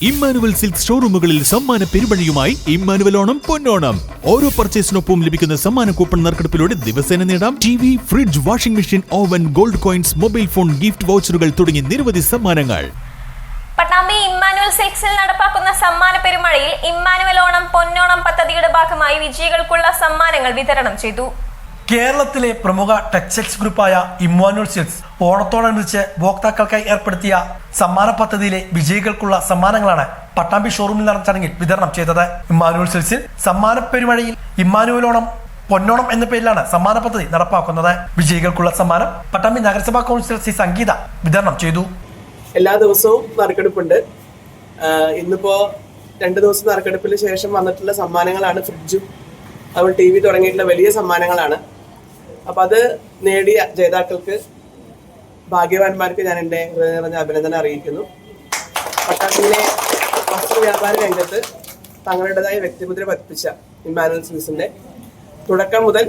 Emmanuel silk ഷോറൂമുകളിൽ സമ്മാന പെരുമഴയുമായി Emmanuel Onam പൊന്നോണം. ഓരോ പർച്ചേസിനൊപ്പം ലഭിക്കുന്ന സമ്മാന കൂപ്പൺ നറുക്കെടുപ്പിലൂടെ ദിവസേന നേടാം TV, fridge, washing machine, oven, gold coins, mobile phone, gift വൗച്ചറുകൾ തുടങ്ങി നിരവധി സമ്മാനങ്ങൾ. പട്ടാമ്പി ഇമ്മാനുവൽ സിൽക്സിൽ നടപ്പാക്കുന്ന സമ്മാന പെരുമഴയിൽ ഇമ്മാനുവൽ ഓണം പൊന്നോണം പദ്ധതിയുടെ ഭാഗമായി വിജയികൾക്കുള്ള സമ്മാനങ്ങൾ വിതരണം ചെയ്തു. കേരളത്തിലെ പ്രമുഖ ടെക്സ്റ്റൈൽസ് ഗ്രൂപ്പായ ഇമ്മാനുവൽ സിൽക്സ് ഓണത്തോടനുബന്ധിച്ച് ഉപഭോക്താക്കൾക്കായി ഏർപ്പെടുത്തിയ സമ്മാന പദ്ധതിയിലെ വിജയികൾക്കുള്ള സമ്മാനങ്ങളാണ് പട്ടാമ്പി ഷോറൂമിൽ നടന്ന ചടങ്ങിൽ വിതരണം ചെയ്തത്. ഇമ്മാനുവൽ സിൽക്സിൽ സമ്മാന പെരുമഴയിൽ ഇമ്മാനുവൽ ഓണം പൊന്നോണം എന്ന പേരിലാണ് സമ്മാന പദ്ധതി നടപ്പാക്കുന്നത്. വിജയികൾക്കുള്ള സമ്മാനം പട്ടാമ്പി നഗരസഭാ കൗൺസിലർ സി സംഗീത വിതരണം ചെയ്തു. എല്ലാ ദിവസവും നറുക്കെടുപ്പുണ്ട്. ഇന്നിപ്പോ 2 ദിവസം നറുക്കെടുപ്പിന് ശേഷം വന്നിട്ടുള്ള സമ്മാനങ്ങളാണ് ഫ്രിഡ്ജും അതുപോലെ TV തുടങ്ങിയിട്ടുള്ള വലിയ സമ്മാനങ്ങളാണ്. അപ്പം അത് നേടിയ ജേതാക്കൾക്ക് ഭാഗ്യവാന്മാർക്ക് ഞാൻ എൻ്റെ ഹൃദയം നിറഞ്ഞ അഭിനന്ദനം അറിയിക്കുന്നു. പട്ടാമ്പിയിലെ വസ്ത്ര വ്യാപാര രംഗത്ത് തങ്ങളുടേതായ വ്യക്തിമുദ്ര പതിപ്പിച്ച ഇമ്മാനുവൽ സിൽക്സിൻ്റെ തുടക്കം മുതൽ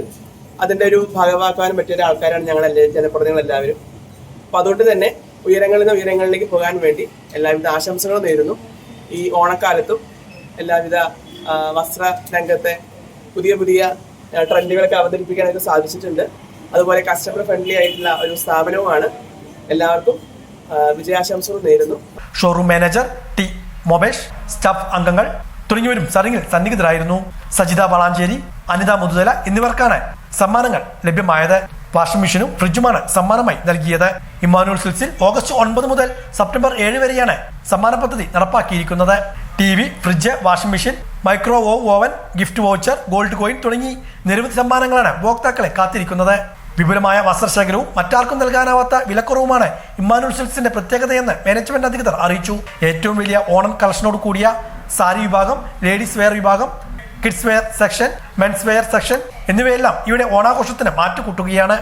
അതിൻ്റെ ഒരു ഭാഗമാക്കാനും പറ്റിയ ആൾക്കാരാണ് ഞങ്ങളെല്ലാവരും, ജനപ്രതിനിധികളെല്ലാവരും. അപ്പം അതുകൊണ്ട് തന്നെ ഉയരങ്ങളിൽ നിന്ന് ഉയരങ്ങളിലേക്ക് പോകാൻ വേണ്ടി എല്ലാവിധ ആശംസകളും നേരുന്നു. ഈ ഓണക്കാലത്തും എല്ലാവിധ വസ്ത്ര രംഗത്തെ പുതിയ പുതിയ ട്രെൻഡുകളൊക്കെ അവതരിപ്പിക്കാനൊക്കെ സാധിച്ചിട്ടുണ്ട്. അതുപോലെ കസ്റ്റമർ ഫ്രണ്ട്ലി ആയിട്ടുള്ള ഒരു സ്ഥാപനവുമാണ്. എല്ലാവർക്കും വിജയാശംസകൾ നേരുന്നു. Showroom manager T Mobesh, staff അംഗങ്ങൾ തുടങ്ങിയവരും ചടങ്ങിൽ സന്നിഹിതരായിരുന്നു. സജിത വളാഞ്ചേരി, അനിത മുതുതല എന്നിവർക്കാണ് സമ്മാനങ്ങൾ ലഭ്യമായത്. വാഷിംഗ് മെഷീനും ഫ്രിഡ്ജുമാണ് സമ്മാനമായി നൽകിയത്. ഇമ്മാനുവൽ സിൽക്സിൽ ഓഗസ്റ്റ് 9 മുതൽ സെപ്റ്റംബർ 7 വരെയാണ് സമ്മാന പദ്ധതി നടപ്പാക്കിയിരിക്കുന്നത്. TV, fridge, washing machine, microwave oven, gift voucher, gold coin തുടങ്ങി നിരവധി സമ്മാനങ്ങളാണ് ഉപഭോക്താക്കളെ കാത്തിരിക്കുന്നത്. വിപുലമായ വസ്ത്രശേഖരവും മറ്റാർക്കും നൽകാനാവാത്ത വിലക്കുറവുമാണ് ഇമ്മാനുവൽ സിൽക്സിന്റെ പ്രത്യേകതയെന്ന് മാനേജ്മെന്റ് അധികൃതർ അറിയിച്ചു. ഏറ്റവും വലിയ ഓണം കളക്ഷനോട് കൂടിയ സാരി വിഭാഗം, ലേഡീസ് വെയർ വിഭാഗം, kids wear section, men's wear section എന്നിവയെല്ലാം ഇവിടെ ഓണാഘോഷത്തിന് മാറ്റുകൂട്ടുകയാണ്.